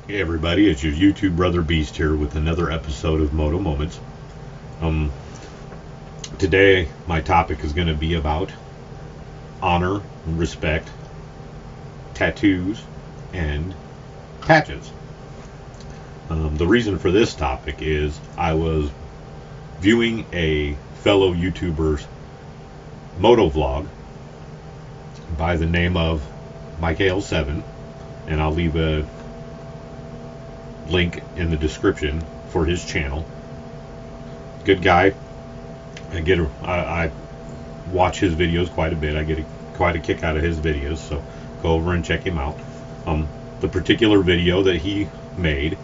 Hey everybody, it's your YouTube brother Beast here with another episode of Moto Moments. Um, Today my topic is going to be about honor, respect, tattoos, and patches. The reason for this topic is I was viewing a fellow YouTuber's MotoVlog by the name of Michael7, and I'll leave a link in the description for his channel. Good guy. I watch his videos quite a bit. I get quite a kick out of his videos, so go over and check him out. The particular video that he made,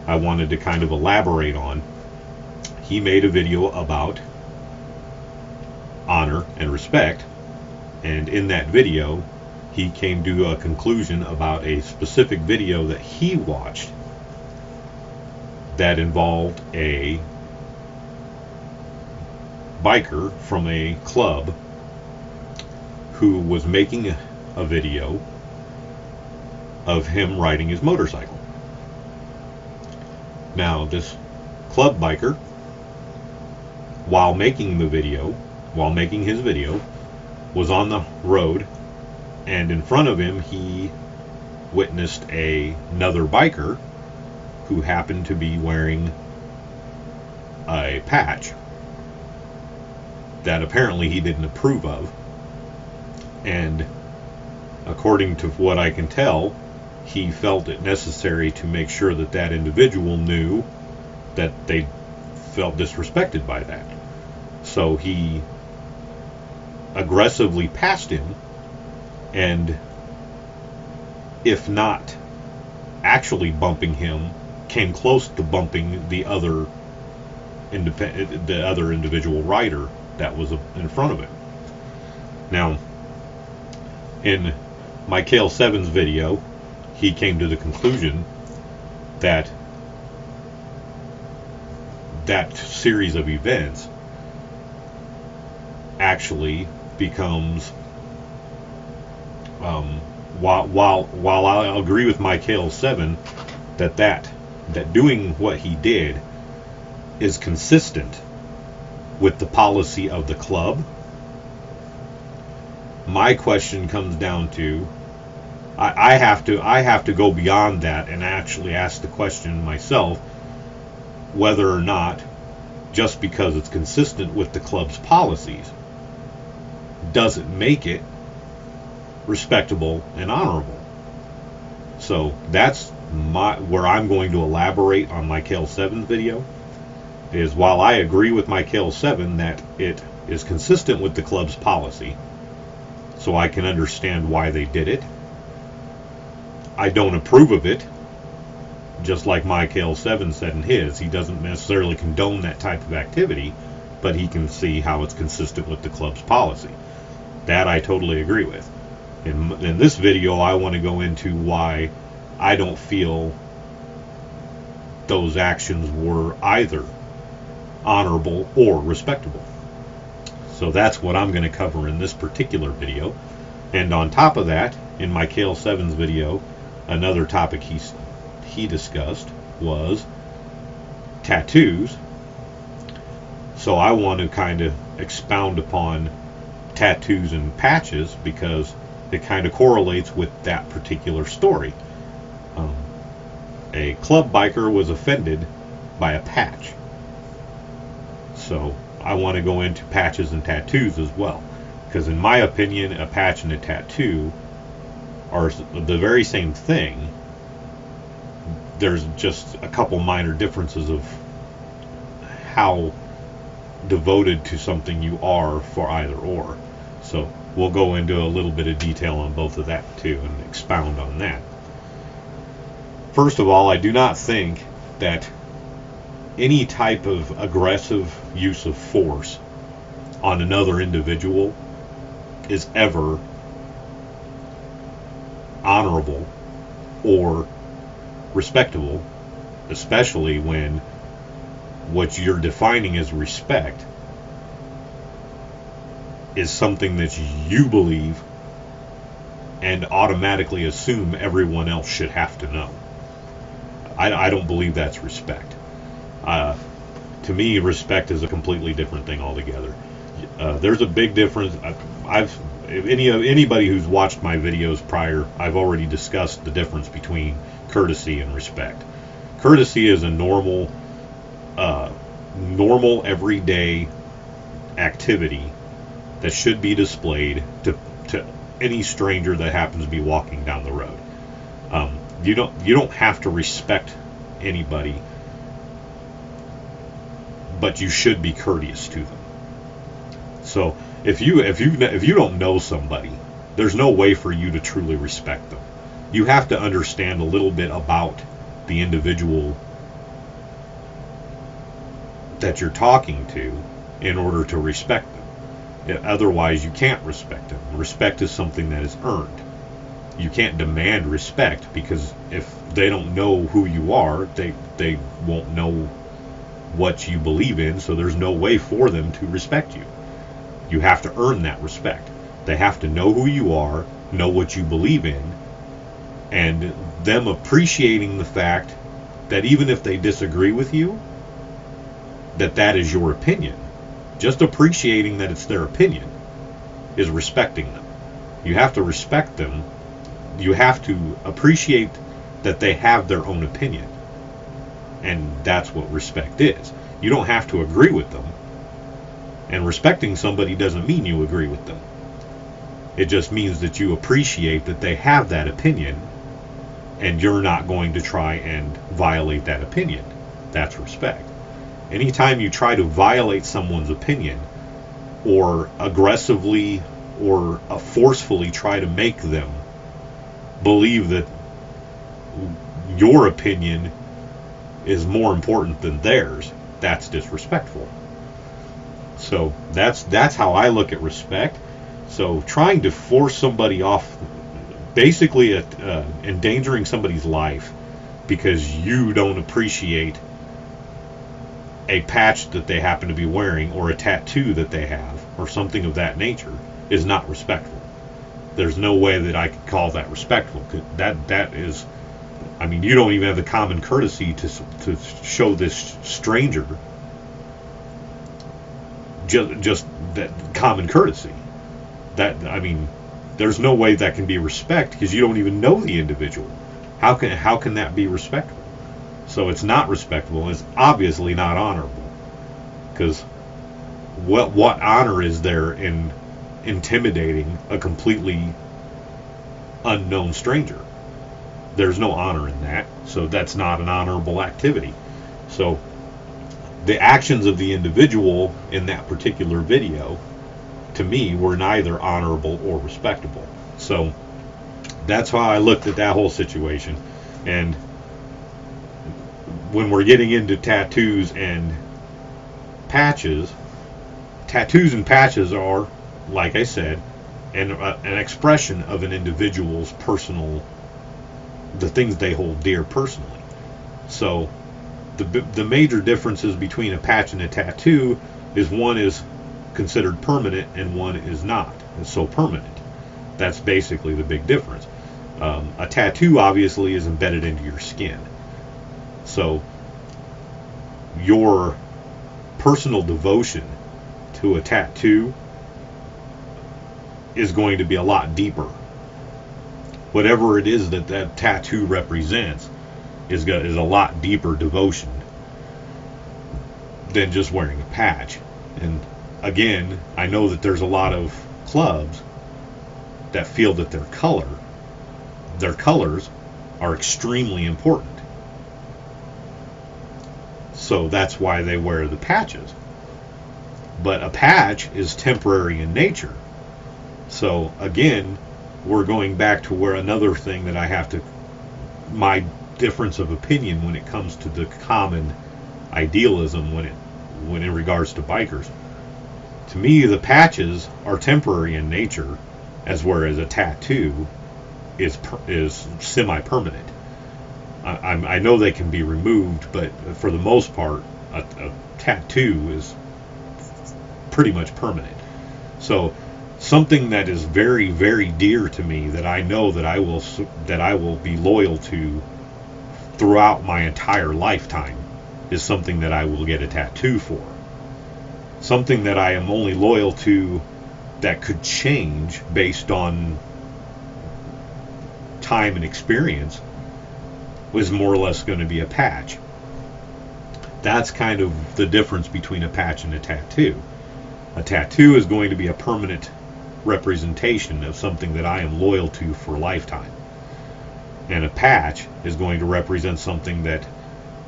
I wanted to kind of elaborate on. He made a video about honor and respect, and in that video, he came to a conclusion about a specific video that he watched that involved a biker from a club who was making a video of him riding his motorcycle. Now, this club biker, while making his video, was on the road, and in front of him he witnessed another biker who happened to be wearing a patch that apparently he didn't approve of. And according to what I can tell, he felt it necessary to make sure that that individual knew that they felt disrespected by that. So he aggressively passed him, and if not actually bumping him, came close to bumping the other individual rider that was in front of him. Now, in Michael7's video, he came to the conclusion that that series of events actually becomes, while I agree with Michael7 that doing what he did is consistent with the policy of the club, my question comes down to, I have to go beyond that and actually ask the question myself, whether or not, just because it's consistent with the club's policies, does it make it respectable and honorable? So that's where I'm going to elaborate on Michael7's video, is while I agree with Michael7 that it is consistent with the club's policy, so I can understand why they did it, I don't approve of it, just like Michael7 said in his. He doesn't necessarily condone that type of activity, but he can see how it's consistent with the club's policy. That I totally agree with. In this video, I want to go into why I don't feel those actions were either honorable or respectable. So that's what I'm going to cover in this particular video. And on top of that, in Michael7's video, another topic he discussed was tattoos. So I want to kind of expound upon tattoos and patches because it kind of correlates with that particular story. A club biker was offended by a patch. So I want to go into patches and tattoos as well, because in my opinion, a patch and a tattoo are the very same thing. There's just a couple minor differences of how devoted to something you are for either or. So we'll go into a little bit of detail on both of that too and expound on that. First of all, I do not think that any type of aggressive use of force on another individual is ever honorable or respectable, especially when what you're defining as respect is something that you believe and automatically assume everyone else should have to know. I don't believe that's respect. To me, respect is a completely different thing altogether. There's a big difference. Anybody who's watched my videos prior, I've already discussed the difference between courtesy and respect. Courtesy is a normal everyday activity that should be displayed to any stranger that happens to be walking down the road. You don't have to respect anybody, but you should be courteous to them. So if you don't know somebody, there's no way for you to truly respect them. You have to understand a little bit about the individual that you're talking to in order to respect them. Otherwise, you can't respect them. Respect is something that is earned. You can't demand respect, because if they don't know who you are, they won't know what you believe in, so there's no way for them to respect you. You have to earn that respect. They have to know who you are, know what you believe in, and them appreciating the fact that even if they disagree with you, that is your opinion. Just appreciating that it's their opinion is respecting them. You have to respect them. You have to appreciate that they have their own opinion. And that's what respect is. You don't have to agree with them. And respecting somebody doesn't mean you agree with them. It just means that you appreciate that they have that opinion, and you're not going to try and violate that opinion. That's respect. Anytime you try to violate someone's opinion, or aggressively or forcefully try to make them believe that your opinion is more important than theirs, that's disrespectful. So that's how I look at respect. So trying to force somebody off, basically endangering somebody's life because you don't appreciate a patch that they happen to be wearing, or a tattoo that they have, or something of that nature, is not respectful. There's no way that I could call that respectful. That is, I mean, you don't even have the common courtesy to show this stranger just that common courtesy. That, I mean, there's no way that can be respect, because you don't even know the individual. How can that be respectful? So it's not respectable. It's obviously not honorable, because what honor is there in intimidating a completely unknown stranger? There's no honor in that. So that's not an honorable activity. So the actions of the individual in that particular video, to me, were neither honorable or respectable. So that's how I looked at that whole situation. And when we're getting into tattoos and patches are, like I said, an expression of an individual's personal, the things they hold dear personally. So the major differences between a patch and a tattoo is one is considered permanent and one is not. It's so permanent. That's basically the big difference. A tattoo obviously is embedded into your skin. So your personal devotion to a tattoo is going to be a lot deeper. Whatever it is that tattoo represents is a lot deeper devotion than just wearing a patch. And again, I know that there's a lot of clubs that feel that their colors are extremely important. So that's why they wear the patches. But a patch is temporary in nature. So again, we're going back to where another thing that I have to, my difference of opinion when it comes to the common idealism when in regards to bikers. To me, the patches are temporary in nature, whereas a tattoo is semi-permanent. I know they can be removed, but for the most part, a tattoo is pretty much permanent. So something that is very, very dear to me, that I know that I will be loyal to throughout my entire lifetime is something that I will get a tattoo for. Something that I am only loyal to that could change based on time and experience was more or less going to be a patch. That's kind of the difference between a patch and a tattoo. A tattoo is going to be a permanent representation of something that I am loyal to for a lifetime. And a patch is going to represent something that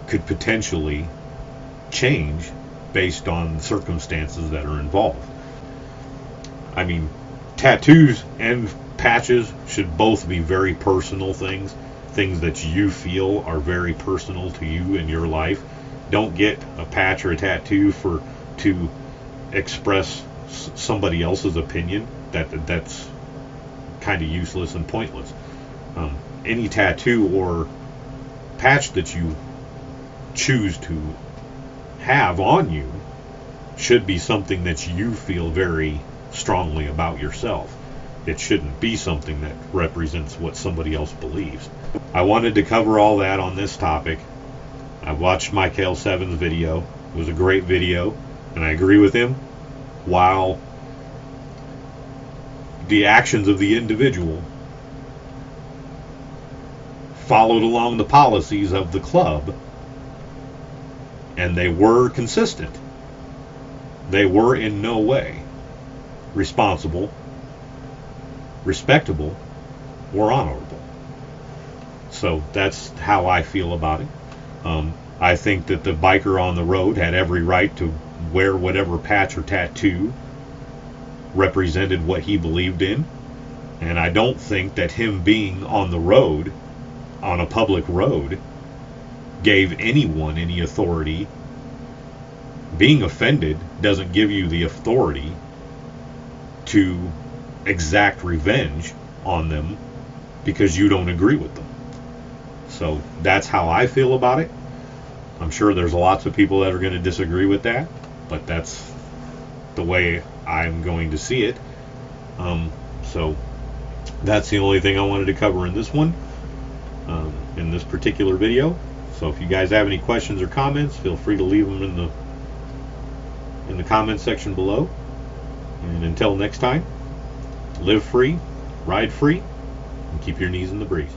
could potentially change based on circumstances that are involved. I mean, tattoos and patches should both be very personal things that you feel are very personal to you in your life. Don't get a patch or a tattoo to express somebody else's opinion. That's kind of useless and pointless. Any tattoo or patch that you choose to have on you should be something that you feel very strongly about yourself. It shouldn't be something that represents what somebody else believes. I wanted to cover all that on this topic. I watched Michael 7's video. It was a great video, and I agree with him. While the actions of the individual followed along the policies of the club, and they were consistent. They were in no way responsible, respectable, or honorable. So that's how I feel about it. I think that the biker on the road had every right to wear whatever patch or tattoo represented what he believed in. And I don't think that him being on the road, on a public road, gave anyone any authority. Being offended doesn't give you the authority to exact revenge on them because you don't agree with them. So that's how I feel about it. I'm sure there's lots of people that are going to disagree with that, but that's the way I'm going to see it. So that's the only thing I wanted to cover in this one, in this particular video. So if you guys have any questions or comments, feel free to leave them in the comment section below. And until next time, live free, ride free, and keep your knees in the breeze.